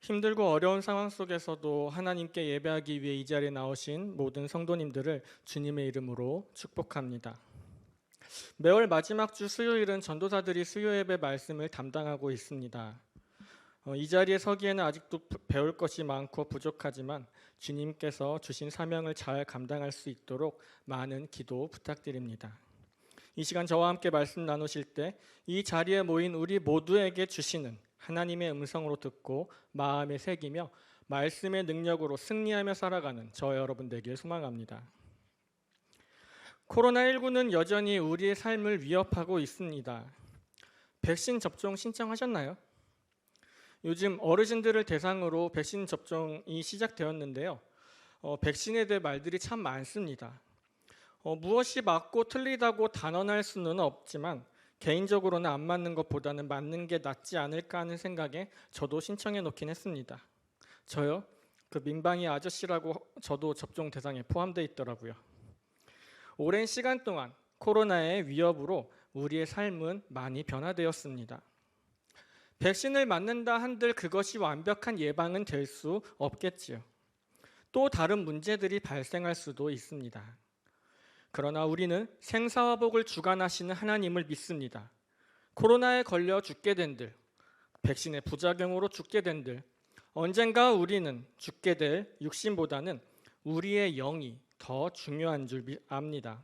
힘들고 어려운 상황 속에서도 하나님께 예배하기 위해 이 자리에 나오신 모든 성도님들을 주님의 이름으로 축복합니다. 매월 마지막 주 수요일은 전도사들이 수요 예배 말씀을 담당하고 있습니다. 이 자리에 서기에는 아직도 배울 것이 많고 부족하지만 주님께서 주신 사명을 잘 감당할 수 있도록 많은 기도 부탁드립니다. 이 시간 저와 함께 말씀 나누실 때 이 자리에 모인 우리 모두에게 주시는 하나님의 음성으로 듣고 마음에 새기며 말씀의 능력으로 승리하며 살아가는 저 여러분 되길 소망합니다. 코로나19는 여전히 우리의 삶을 위협하고 있습니다. 백신 접종 신청하셨나요? 요즘 어르신들을 대상으로 백신 접종이 시작되었는데요. 백신에 대해 말들이 참 많습니다. 무엇이 맞고 틀리다고 단언할 수는 없지만 개인적으로는 안 맞는 것보다는 맞는 게 낫지 않을까 하는 생각에 저도 신청해 놓긴 했습니다. 저요? 그 민방위 아저씨라고 저도 접종 대상에 포함되어 있더라고요. 오랜 시간 동안 코로나의 위협으로 우리의 삶은 많이 변화되었습니다. 백신을 맞는다 한들 그것이 완벽한 예방은 될 수 없겠지요. 또 다른 문제들이 발생할 수도 있습니다. 그러나 우리는 생사화복을 주관하시는 하나님을 믿습니다. 코로나에 걸려 죽게 된들, 백신의 부작용으로 죽게 된들, 언젠가 우리는 죽게 될 육신보다는 우리의 영이 더 중요한 줄 압니다.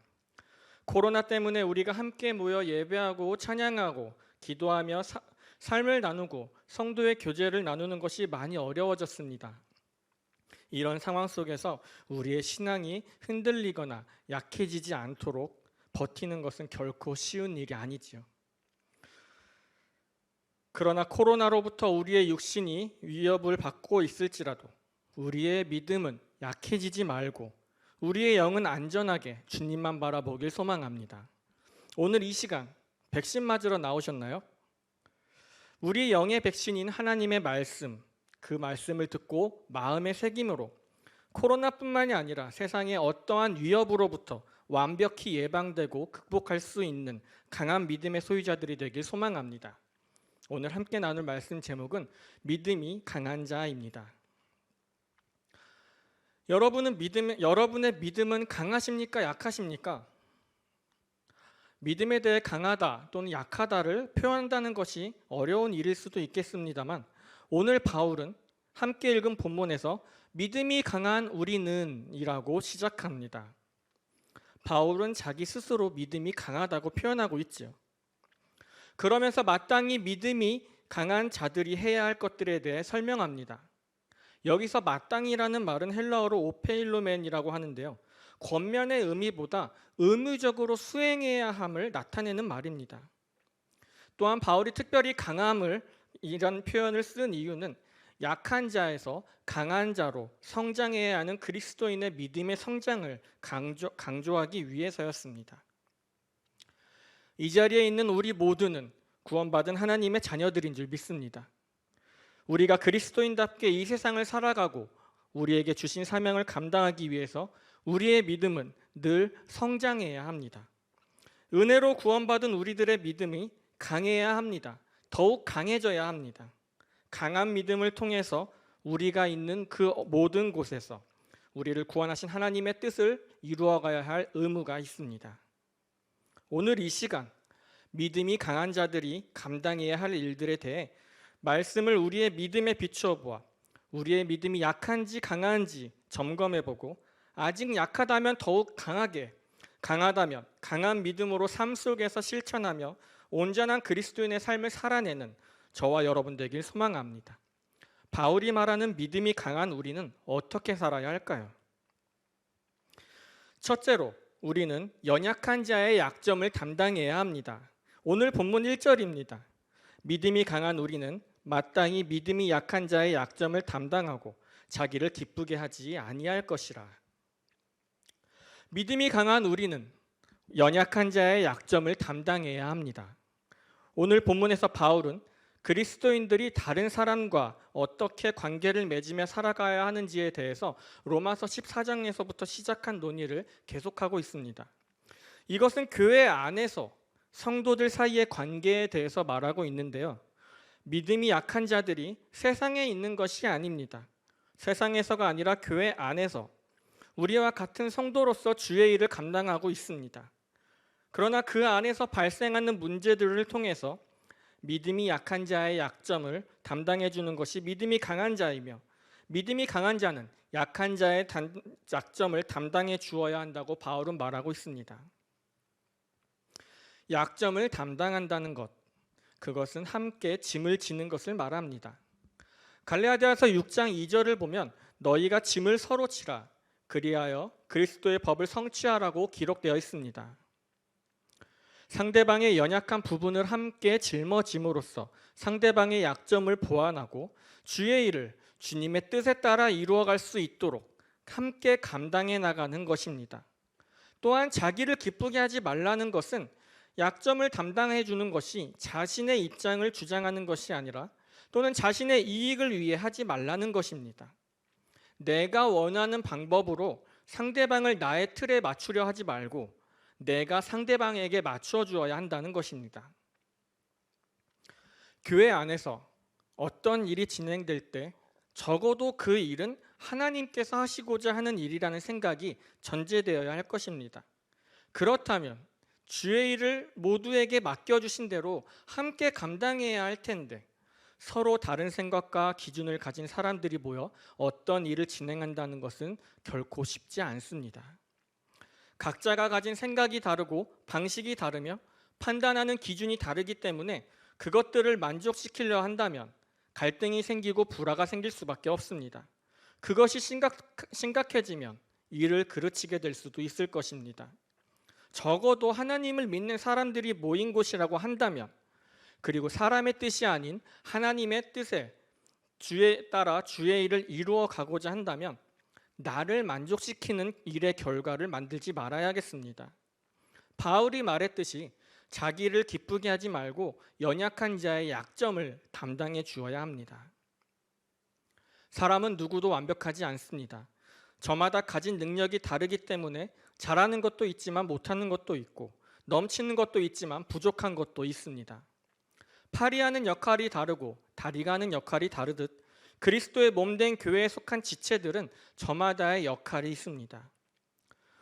코로나 때문에 우리가 함께 모여 예배하고 찬양하고 기도하며 삶을 나누고 성도의 교제를 나누는 것이 많이 어려워졌습니다. 이런 상황 속에서 우리의 신앙이 흔들리거나 약해지지 않도록 버티는 것은 결코 쉬운 일이 아니지요. 그러나 코로나로부터 우리의 육신이 위협을 받고 있을지라도 우리의 믿음은 약해지지 말고 우리의 영은 안전하게 주님만 바라보길 소망합니다. 오늘 이 시간 백신 맞으러 나오셨나요? 우리 영의 백신인 하나님의 말씀, 그 말씀을 듣고 마음의 새김으로 코로나뿐만이 아니라 세상의 어떠한 위협으로부터 완벽히 예방되고 극복할 수 있는 강한 믿음의 소유자들이 되길 소망합니다. 오늘 함께 나눌 말씀 제목은 믿음이 강한 자입니다. 여러분의 믿음은 강하십니까? 약하십니까? 믿음에 대해 강하다 또는 약하다를 표현한다는 것이 어려운 일일 수도 있겠습니다만 오늘 바울은 함께 읽은 본문에서 믿음이 강한 우리는 이라고 시작합니다. 바울은 자기 스스로 믿음이 강하다고 표현하고 있죠. 그러면서 마땅히 믿음이 강한 자들이 해야 할 것들에 대해 설명합니다. 여기서 마땅히라는 말은 헬라어로 오페일로멘이라고 하는데요. 권면의 의미보다 의무적으로 수행해야 함을 나타내는 말입니다. 또한 바울이 특별히 강함을 이런 표현을 쓴 이유는 약한 자에서 강한 자로 성장해야 하는 그리스도인의 믿음의 성장을 강조하기 위해서였습니다. 이 자리에 있는 우리 모두는 구원받은 하나님의 자녀들인 줄 믿습니다. 우리가 그리스도인답게 이 세상을 살아가고 우리에게 주신 사명을 감당하기 위해서 우리의 믿음은 늘 성장해야 합니다. 은혜로 구원받은 우리들의 믿음이 강해야 합니다. 더욱 강해져야 합니다. 강한 믿음을 통해서 우리가 있는 그 모든 곳에서 우리를 구원하신 하나님의 뜻을 이루어가야 할 의무가 있습니다. 오늘 이 시간 믿음이 강한 자들이 감당해야 할 일들에 대해 말씀을 우리의 믿음에 비추어 보아 우리의 믿음이 약한지 강한지 점검해보고 아직 약하다면 더욱 강하게, 강하다면 강한 믿음으로 삶 속에서 실천하며 온전한 그리스도인의 삶을 살아내는 저와 여러분 되길 소망합니다. 바울이 말하는 믿음이 강한 우리는 어떻게 살아야 할까요? 첫째로 우리는 연약한 자의 약점을 담당해야 합니다. 오늘 본문 1절입니다. 믿음이 강한 우리는 마땅히 믿음이 약한 자의 약점을 담당하고 자기를 기쁘게 하지 아니할 것이라. 믿음이 강한 우리는 연약한 자의 약점을 담당해야 합니다. 오늘 본문에서 바울은 그리스도인들이 다른 사람과 어떻게 관계를 맺으며 살아가야 하는지에 대해서 로마서 14장에서부터 시작한 논의를 계속하고 있습니다. 이것은 교회 안에서 성도들 사이의 관계에 대해서 말하고 있는데요. 믿음이 약한 자들이 세상에 있는 것이 아닙니다. 세상에서가 아니라 교회 안에서 우리와 같은 성도로서 주의 일을 감당하고 있습니다. 그러나 그 안에서 발생하는 문제들을 통해서 믿음이 약한 자의 약점을 담당해 주는 것이 믿음이 강한 자이며, 믿음이 강한 자는 약한 자의 약점을 담당해 주어야 한다고 바울은 말하고 있습니다. 약점을 담당한다는 것, 그것은 함께 짐을 지는 것을 말합니다. 갈라디아서 6장 2절을 보면 너희가 짐을 서로 지라 그리하여 그리스도의 법을 성취하라고 기록되어 있습니다. 상대방의 연약한 부분을 함께 짊어짐으로써 상대방의 약점을 보완하고 주의 일을 주님의 뜻에 따라 이루어갈 수 있도록 함께 감당해 나가는 것입니다. 또한 자기를 기쁘게 하지 말라는 것은 약점을 담당해 주는 것이 자신의 입장을 주장하는 것이 아니라 또는 자신의 이익을 위해 하지 말라는 것입니다. 내가 원하는 방법으로 상대방을 나의 틀에 맞추려 하지 말고 내가 상대방에게 맞춰 주어야 한다는 것입니다. 교회 안에서 어떤 일이 진행될 때 적어도 그 일은 하나님께서 하시고자 하는 일이라는 생각이 전제되어야 할 것입니다. 그렇다면 주의 일을 모두에게 맡겨주신 대로 함께 감당해야 할 텐데 서로 다른 생각과 기준을 가진 사람들이 모여 어떤 일을 진행한다는 것은 결코 쉽지 않습니다. 각자가 가진 생각이 다르고 방식이 다르며 판단하는 기준이 다르기 때문에 그것들을 만족시키려 한다면 갈등이 생기고 불화가 생길 수밖에 없습니다. 그것이 심각해지면 일을 그르치게 될 수도 있을 것입니다. 적어도 하나님을 믿는 사람들이 모인 곳이라고 한다면, 그리고 사람의 뜻이 아닌 하나님의 뜻에 주에 따라 주의 일을 이루어 가고자 한다면 나를 만족시키는 일의 결과를 만들지 말아야겠습니다. 바울이 말했듯이 자기를 기쁘게 하지 말고 연약한 자의 약점을 담당해 주어야 합니다. 사람은 누구도 완벽하지 않습니다. 저마다 가진 능력이 다르기 때문에 잘하는 것도 있지만 못하는 것도 있고 넘치는 것도 있지만 부족한 것도 있습니다. 팔이 하는 역할이 다르고 다리가 하는 역할이 다르듯 그리스도의 몸된 교회에 속한 지체들은 저마다의 역할이 있습니다.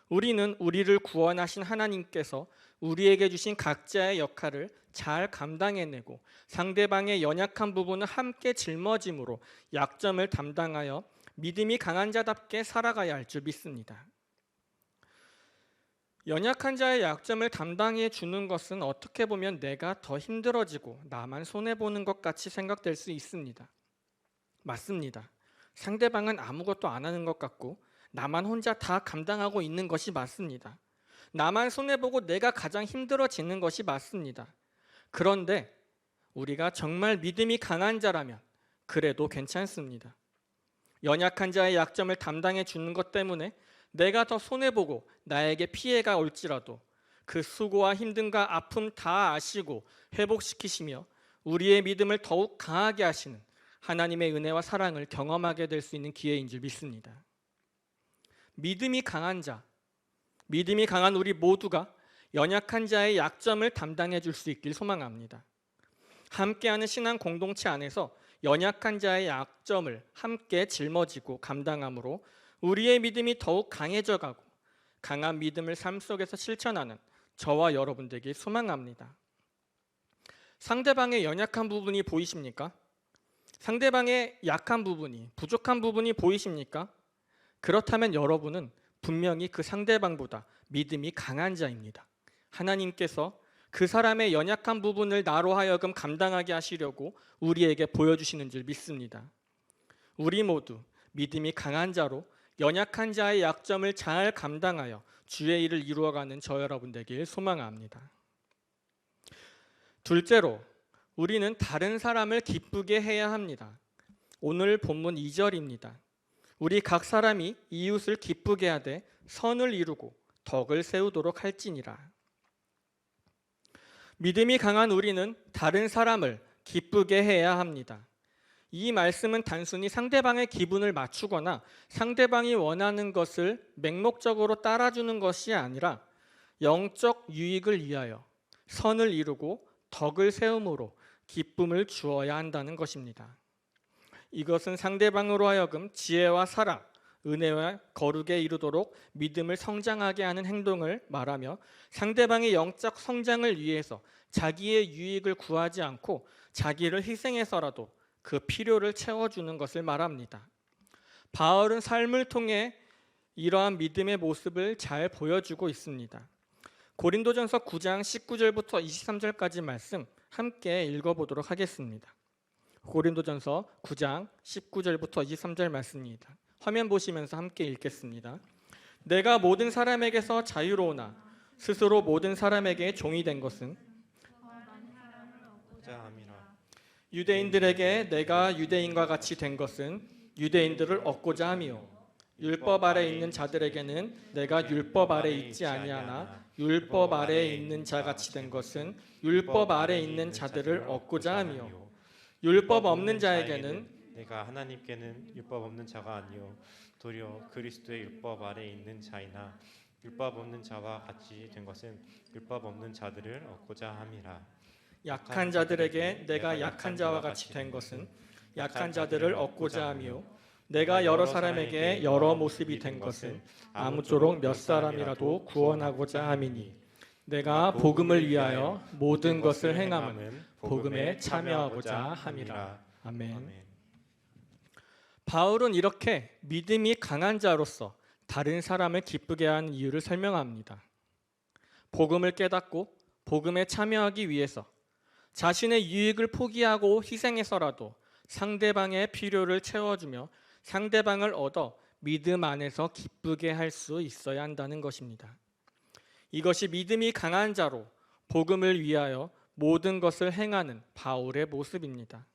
우리는 우리를 구원하신 하나님께서 우리에게 주신 각자의 역할을 잘 감당해내고 상대방의 연약한 부분을 함께 짊어짐으로 약점을 담당하여 믿음이 강한 자답게 살아가야 할 줄 믿습니다. 연약한 자의 약점을 담당해 주는 것은 어떻게 보면 내가 더 힘들어지고 나만 손해보는 것 같이 생각될 수 있습니다. 맞습니다. 상대방은 아무것도 안 하는 것 같고 나만 혼자 다 감당하고 있는 것이 맞습니다. 나만 손해보고 내가 가장 힘들어지는 것이 맞습니다. 그런데 우리가 정말 믿음이 강한 자라면 그래도 괜찮습니다. 연약한 자의 약점을 담당해 주는 것 때문에 내가 더 손해보고 나에게 피해가 올지라도 그 수고와 힘듦과 아픔 다 아시고 회복시키시며 우리의 믿음을 더욱 강하게 하시는 하나님의 은혜와 사랑을 경험하게 될 수 있는 기회인 줄 믿습니다. 믿음이 강한 자, 믿음이 강한 우리 모두가 연약한 자의 약점을 담당해 줄 수 있길 소망합니다. 함께하는 신앙 공동체 안에서 연약한 자의 약점을 함께 짊어지고 감당함으로 우리의 믿음이 더욱 강해져 가고 강한 믿음을 삶 속에서 실천하는 저와 여러분 되길 소망합니다. 상대방의 연약한 부분이 보이십니까? 상대방의 약한 부분이, 부족한 부분이 보이십니까? 그렇다면 여러분은 분명히 그 상대방보다 믿음이 강한 자입니다. 하나님께서 그 사람의 연약한 부분을 나로 하여금 감당하게 하시려고 우리에게 보여주시는 줄 믿습니다. 우리 모두 믿음이 강한 자로 연약한 자의 약점을 잘 감당하여 주의 일을 이루어가는 저 여러분 되길 소망합니다. 둘째로, 우리는 다른 사람을 기쁘게 해야 합니다. 오늘 본문 2절입니다. 우리 각 사람이 이웃을 기쁘게 하되 선을 이루고 덕을 세우도록 할지니라. 믿음이 강한 우리는 다른 사람을 기쁘게 해야 합니다. 이 말씀은 단순히 상대방의 기분을 맞추거나 상대방이 원하는 것을 맹목적으로 따라주는 것이 아니라 영적 유익을 위하여 선을 이루고 덕을 세움으로 기쁨을 주어야 한다는 것입니다. 이것은 상대방으로 하여금 지혜와 사랑, 은혜와 거룩에 이르도록 믿음을 성장하게 하는 행동을 말하며 상대방의 영적 성장을 위해서 자기의 유익을 구하지 않고 자기를 희생해서라도 그 필요를 채워주는 것을 말합니다. 바울은 삶을 통해 이러한 믿음의 모습을 잘 보여주고 있습니다. 고린도전서 9장 19절부터 23절까지 말씀 함께 읽어보도록 하겠습니다. 고린도전서 9장 19절부터 23절 말씀입니다. 화면 보시면서 함께 읽겠습니다. 내가 모든 사람에게서 자유로우나 스스로 모든 사람에게 종이 된 것은 유대인들에게 내가 유대인과 같이 된 것은 유대인들을 얻고자 함이요 율법 아래 있는 자들에게는 내가 율법 아래 있지 아니하나 율법 아래에 있는 자같이 된 것은 율법 아래 있는 자들을 얻고자 함이요 율법 없는 자에게는 내가 하나님께는 율법 없는 자가 아니요 도리어 그리스도의 율법 아래 있는 자이나 율법 없는 자와 같이 된 것은 율법 없는 자들을 얻고자 함이라. 약한 자들에게 내가 약한 자와 같이 된 것은 약한 자들을 얻고자 함이요 내가 여러 사람에게 여러 모습이 된 것은 아무쪼록 몇 사람이라도 구원하고자 함이니 내가 복음을 위하여 모든 것을 행함은 복음에 참여하고자 함이라. 아멘. 바울은 이렇게 믿음이 강한 자로서 다른 사람을 기쁘게 하는 이유를 설명합니다. 복음을 깨닫고 복음에 참여하기 위해서 자신의 유익을 포기하고 희생해서라도 상대방의 필요를 채워주며 상대방을 얻어 믿음 안에서 기쁘게 할 수 있어야 한다는 것입니다. 이것이 믿음이 강한 자로 복음을 위하여 모든 것을 행하는 바울의 모습입니다.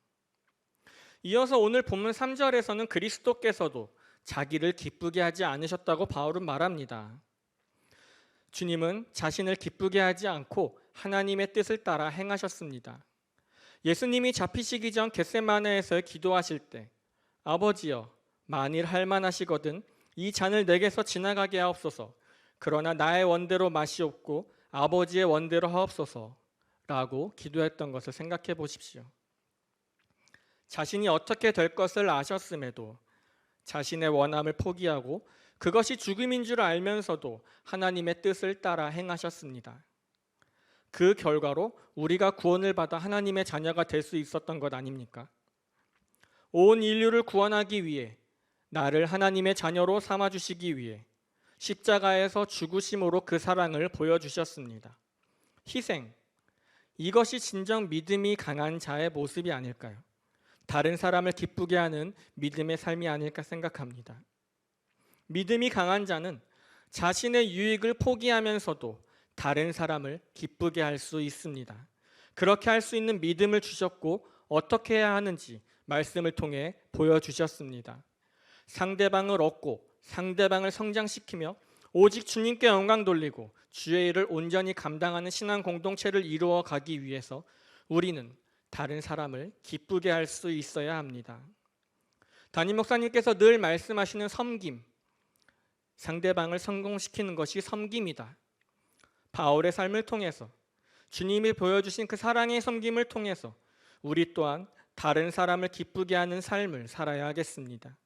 이어서 오늘 본문 3절에서는 그리스도께서도 자기를 기쁘게 하지 않으셨다고 바울은 말합니다. 주님은 자신을 기쁘게 하지 않고 하나님의 뜻을 따라 행하셨습니다. 예수님이 잡히시기 전 겟세마네에서 기도하실 때 아버지여 만일 할만하시거든 이 잔을 내게서 지나가게 하옵소서 그러나 나의 원대로 마시옵고 아버지의 원대로 하옵소서 라고 기도했던 것을 생각해 보십시오. 자신이 어떻게 될 것을 아셨음에도 자신의 원함을 포기하고 그것이 죽음인 줄 알면서도 하나님의 뜻을 따라 행하셨습니다. 그 결과로 우리가 구원을 받아 하나님의 자녀가 될 수 있었던 것 아닙니까? 온 인류를 구원하기 위해 나를 하나님의 자녀로 삼아주시기 위해 십자가에서 죽으심으로 그 사랑을 보여주셨습니다. 희생, 이것이 진정 믿음이 강한 자의 모습이 아닐까요? 다른 사람을 기쁘게 하는 믿음의 삶이 아닐까 생각합니다. 믿음이 강한 자는 자신의 유익을 포기하면서도 다른 사람을 기쁘게 할 수 있습니다. 그렇게 할 수 있는 믿음을 주셨고 어떻게 해야 하는지 말씀을 통해 보여주셨습니다. 상대방을 얻고 상대방을 성장시키며 오직 주님께 영광 돌리고 주의 일을 온전히 감당하는 신앙 공동체를 이루어 가기 위해서 우리는 다른 사람을 기쁘게 할 수 있어야 합니다. 담임 목사님께서 늘 말씀하시는 섬김, 상대방을 성공시키는 것이 섬김이다. 바울의 삶을 통해서 주님이 보여주신 그 사랑의 섬김을 통해서 우리 또한 다른 사람을 기쁘게 하는 삶을 살아야 하겠습니다.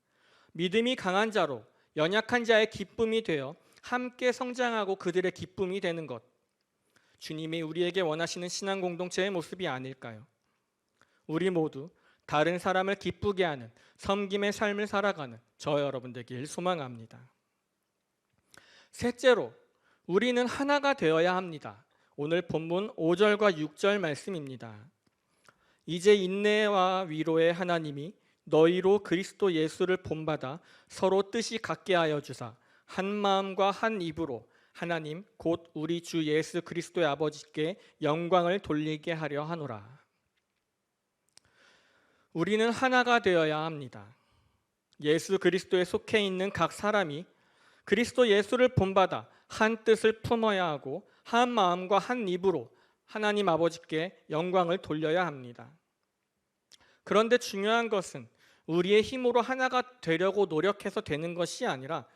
믿음이 강한 자로 연약한 자의 기쁨이 되어 함께 성장하고 그들의 기쁨이 되는 것, 주님이 우리에게 원하시는 신앙 공동체의 모습이 아닐까요? 우리 모두 다른 사람을 기쁘게 하는 섬김의 삶을 살아가는 저 여러분 되길 소망합니다. 셋째로, 우리는 하나가 되어야 합니다. 오늘 본문 5절과 6절 말씀입니다. 이제 인내와 위로의 하나님이 너희로 그리스도 예수를 본받아 서로 뜻이 같게 하여 주사 한 마음과 한 입으로 하나님 곧 우리 주 예수 그리스도의 아버지께 영광을 돌리게 하려 하노라. 우리는 하나가 되어야 합니다. 예수 그리스도에 속해 있는 각 사람이 그리스도 예수를 본받아 한 뜻을 품어야 하고 한 마음과 한 입으로 하나님 아버지께 영광을 돌려야 합니다. 그런데 중요한 것은 우리의 힘으로 하나가 되려고 노력해서 되는 것이 아니라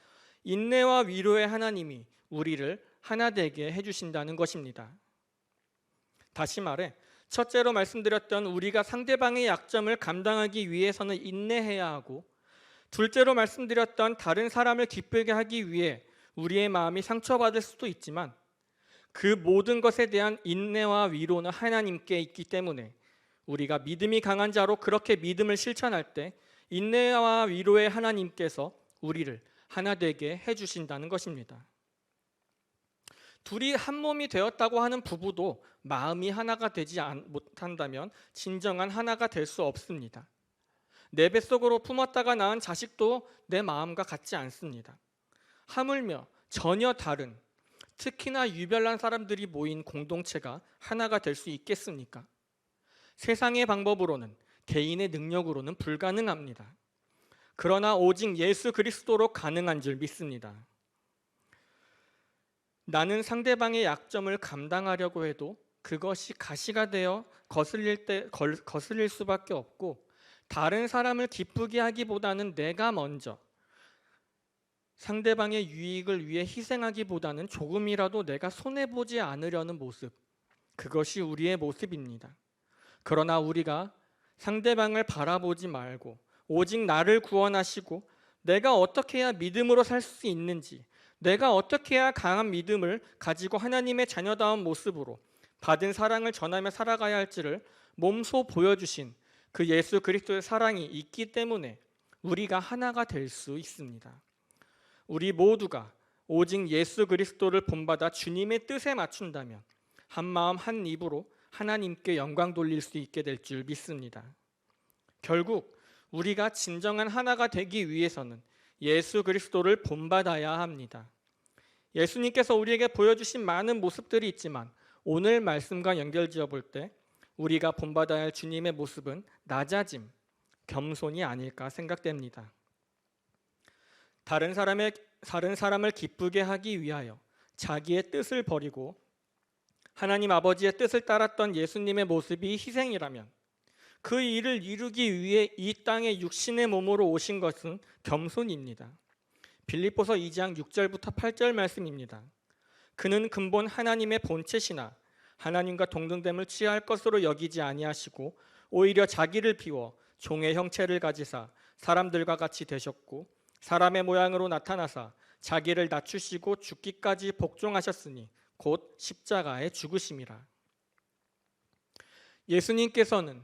인내와 위로의 하나님이 우리를 하나 되게 해주신다는 것입니다. 다시 말해 첫째로 말씀드렸던 우리가 상대방의 약점을 감당하기 위해서는 인내해야 하고, 둘째로 말씀드렸던 다른 사람을 기쁘게 하기 위해 우리의 마음이 상처받을 수도 있지만 그 모든 것에 대한 인내와 위로는 하나님께 있기 때문에 우리가 믿음이 강한 자로 그렇게 믿음을 실천할 때 인내와 위로의 하나님께서 우리를 하나 되게 해주신다는 것입니다. 둘이 한 몸이 되었다고 하는 부부도 마음이 하나가 되지 못한다면 진정한 하나가 될 수 없습니다. 내 뱃속으로 품었다가 낳은 자식도 내 마음과 같지 않습니다. 하물며 전혀 다른, 특히나 유별난 사람들이 모인 공동체가 하나가 될 수 있겠습니까? 세상의 방법으로는, 개인의 능력으로는 불가능합니다. 그러나 오직 예수 그리스도로 가능한 줄 믿습니다. 나는 상대방의 약점을 감당하려고 해도 그것이 가시가 되어 거슬릴 수밖에 없고, 다른 사람을 기쁘게 하기보다는 내가 먼저 상대방의 유익을 위해 희생하기보다는 조금이라도 내가 손해보지 않으려는 모습, 그것이 우리의 모습입니다. 그러나 우리가 상대방을 바라보지 말고 오직 나를 구원하시고 내가 어떻게 해야 믿음으로 살 수 있는지, 내가 어떻게 해야 강한 믿음을 가지고 하나님의 자녀다운 모습으로 받은 사랑을 전하며 살아가야 할지를 몸소 보여주신 그 예수 그리스도의 사랑이 있기 때문에 우리가 하나가 될 수 있습니다. 우리 모두가 오직 예수 그리스도를 본받아 주님의 뜻에 맞춘다면 한 마음 한 입으로 하나님께 영광 돌릴 수 있게 될 줄 믿습니다. 결국 우리가 진정한 하나가 되기 위해서는 예수 그리스도를 본받아야 합니다. 예수님께서 우리에게 보여주신 많은 모습들이 있지만 오늘 말씀과 연결지어 볼 때 우리가 본받아야 할 주님의 모습은 낮아짐, 겸손이 아닐까 생각됩니다. 다른 사람을 기쁘게 하기 위하여 자기의 뜻을 버리고 하나님 아버지의 뜻을 따랐던 예수님의 모습이 희생이라면 그 일을 이루기 위해 이 땅에 육신의 몸으로 오신 것은 겸손입니다. 빌립보서 2장 6절부터 8절 말씀입니다. 그는 근본 하나님의 본체시나 하나님과 동등됨을 취할 것으로 여기지 아니하시고 오히려 자기를 비워 종의 형체를 가지사 사람들과 같이 되셨고 사람의 모양으로 나타나사 자기를 낮추시고 죽기까지 복종하셨으니 곧 십자가에 죽으심이라. 예수님께서는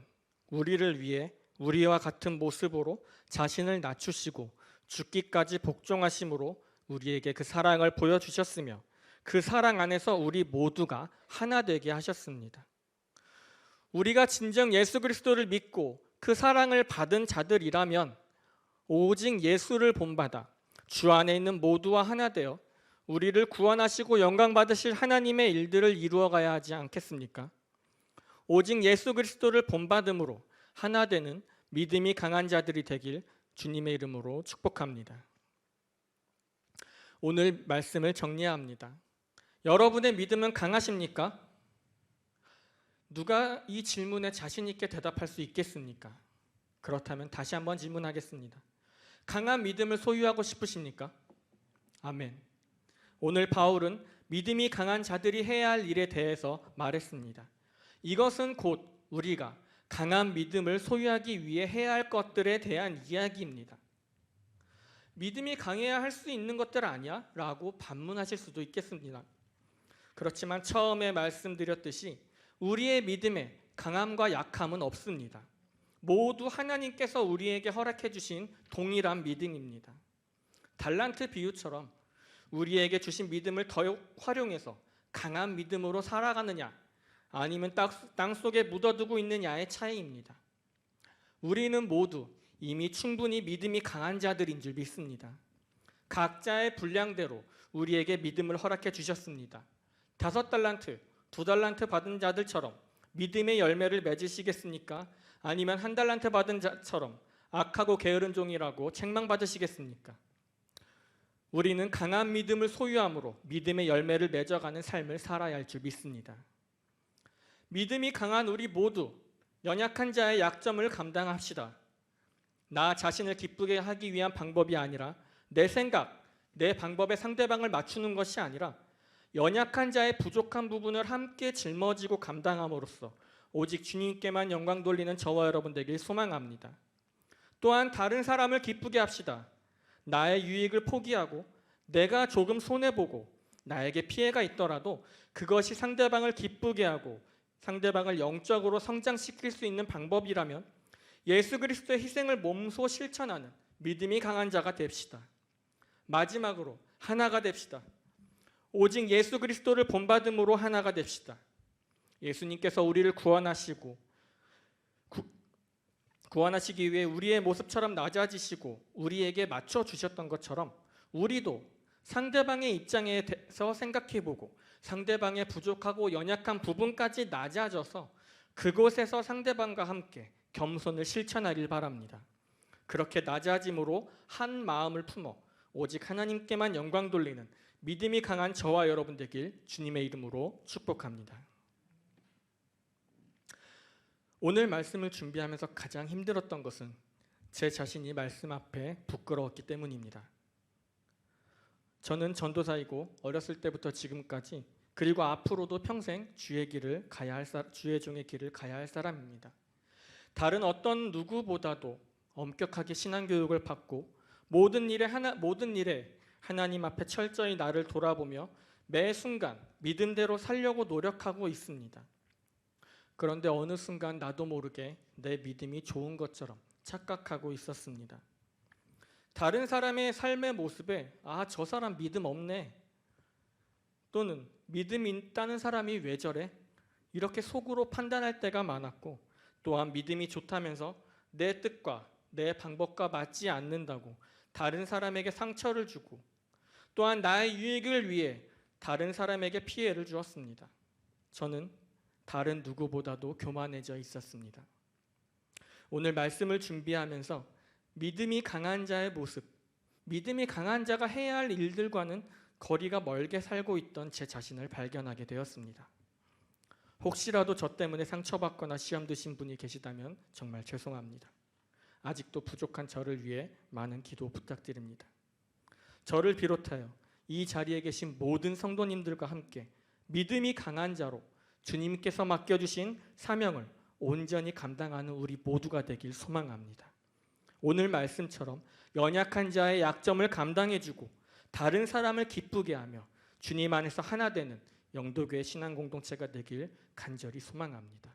우리를 위해 우리와 같은 모습으로 자신을 낮추시고 죽기까지 복종하심으로 우리에게 그 사랑을 보여주셨으며 그 사랑 안에서 우리 모두가 하나 되게 하셨습니다. 우리가 진정 예수 그리스도를 믿고 그 사랑을 받은 자들이라면 오직 예수를 본받아 주 안에 있는 모두와 하나 되어 우리를 구원하시고 영광 받으실 하나님의 일들을 이루어가야 하지 않겠습니까? 오직 예수 그리스도를 본받음으로 하나 되는 믿음이 강한 자들이 되길 주님의 이름으로 축복합니다. 오늘 말씀을 정리합니다. 여러분의 믿음은 강하십니까? 누가 이 질문에 자신 있게 대답할 수 있겠습니까? 그렇다면 다시 한번 질문하겠습니다. 강한 믿음을 소유하고 싶으십니까? 아멘. 오늘 바울은 믿음이 강한 자들이 해야 할 일에 대해서 말했습니다. 이것은 곧 우리가 강한 믿음을 소유하기 위해 해야 할 것들에 대한 이야기입니다. 믿음이 강해야 할 수 있는 것들 아니야? 라고 반문하실 수도 있겠습니다. 그렇지만 처음에 말씀드렸듯이 우리의 믿음에 강함과 약함은 없습니다. 모두 하나님께서 우리에게 허락해 주신 동일한 믿음입니다. 달란트 비유처럼 우리에게 주신 믿음을 더욱 활용해서 강한 믿음으로 살아가느냐 아니면 땅 속에 묻어두고 있느냐의 차이입니다. 우리는 모두 이미 충분히 믿음이 강한 자들인 줄 믿습니다. 각자의 분량대로 우리에게 믿음을 허락해 주셨습니다. 5달란트, 2달란트 받은 자들처럼 믿음의 열매를 맺으시겠습니까? 아니면 1달란트 받은 자처럼 악하고 게으른 종이라고 책망받으시겠습니까? 우리는 강한 믿음을 소유함으로 믿음의 열매를 맺어가는 삶을 살아야 할 줄 믿습니다. 믿음이 강한 우리 모두 연약한 자의 약점을 감당합시다. 나 자신을 기쁘게 하기 위한 방법이 아니라 내 생각, 내 방법에 상대방을 맞추는 것이 아니라 연약한 자의 부족한 부분을 함께 짊어지고 감당함으로써 오직 주님께만 영광 돌리는 저와 여러분 되길 소망합니다. 또한 다른 사람을 기쁘게 합시다. 나의 유익을 포기하고 내가 조금 손해보고 나에게 피해가 있더라도 그것이 상대방을 기쁘게 하고 상대방을 영적으로 성장시킬 수 있는 방법이라면 예수 그리스도의 희생을 몸소 실천하는 믿음이 강한 자가 됩시다. 마지막으로 하나가 됩시다. 오직 예수 그리스도를 본받음으로 하나가 됩시다. 예수님께서 우리를 구원하시기 위해 우리의 모습처럼 낮아지시고 우리에게 맞춰 주셨던 것처럼 우리도 상대방의 입장에 대해서 생각해보고 상대방의 부족하고 연약한 부분까지 낮아져서 그곳에서 상대방과 함께 겸손을 실천하길 바랍니다. 그렇게 낮아짐으로 한 마음을 품어 오직 하나님께만 영광 돌리는 믿음이 강한 저와 여러분 되길 주님의 이름으로 축복합니다. 오늘 말씀을 준비하면서 가장 힘들었던 것은 제 자신이 말씀 앞에 부끄러웠기 때문입니다. 저는 전도사이고 어렸을 때부터 지금까지 그리고 앞으로도 평생 주의 종의 길을 가야 할 사람입니다. 다른 어떤 누구보다도 엄격하게 신앙교육을 받고 모든 일에 하나님 앞에 철저히 나를 돌아보며 매 순간 믿음대로 살려고 노력하고 있습니다. 그런데 어느 순간 나도 모르게 내 믿음이 좋은 것처럼 착각하고 있었습니다. 다른 사람의 삶의 모습에 저 사람 믿음 없네, 또는 믿음 있다는 사람이 왜 저래? 이렇게 속으로 판단할 때가 많았고, 또한 믿음이 좋다면서 내 뜻과 내 방법과 맞지 않는다고 다른 사람에게 상처를 주고, 또한 나의 유익을 위해 다른 사람에게 피해를 주었습니다. 저는 다른 누구보다도 교만해져 있었습니다. 오늘 말씀을 준비하면서 믿음이 강한 자의 모습, 믿음이 강한 자가 해야 할 일들과는 거리가 멀게 살고 있던 제 자신을 발견하게 되었습니다. 혹시라도 저 때문에 상처받거나 시험 드신 분이 계시다면 정말 죄송합니다. 아직도 부족한 저를 위해 많은 기도 부탁드립니다. 저를 비롯하여 이 자리에 계신 모든 성도님들과 함께 믿음이 강한 자로 주님께서 맡겨주신 사명을 온전히 감당하는 우리 모두가 되길 소망합니다. 오늘 말씀처럼 연약한 자의 약점을 감당해주고 다른 사람을 기쁘게 하며 주님 안에서 하나 되는 영도교회 신앙공동체가 되길 간절히 소망합니다.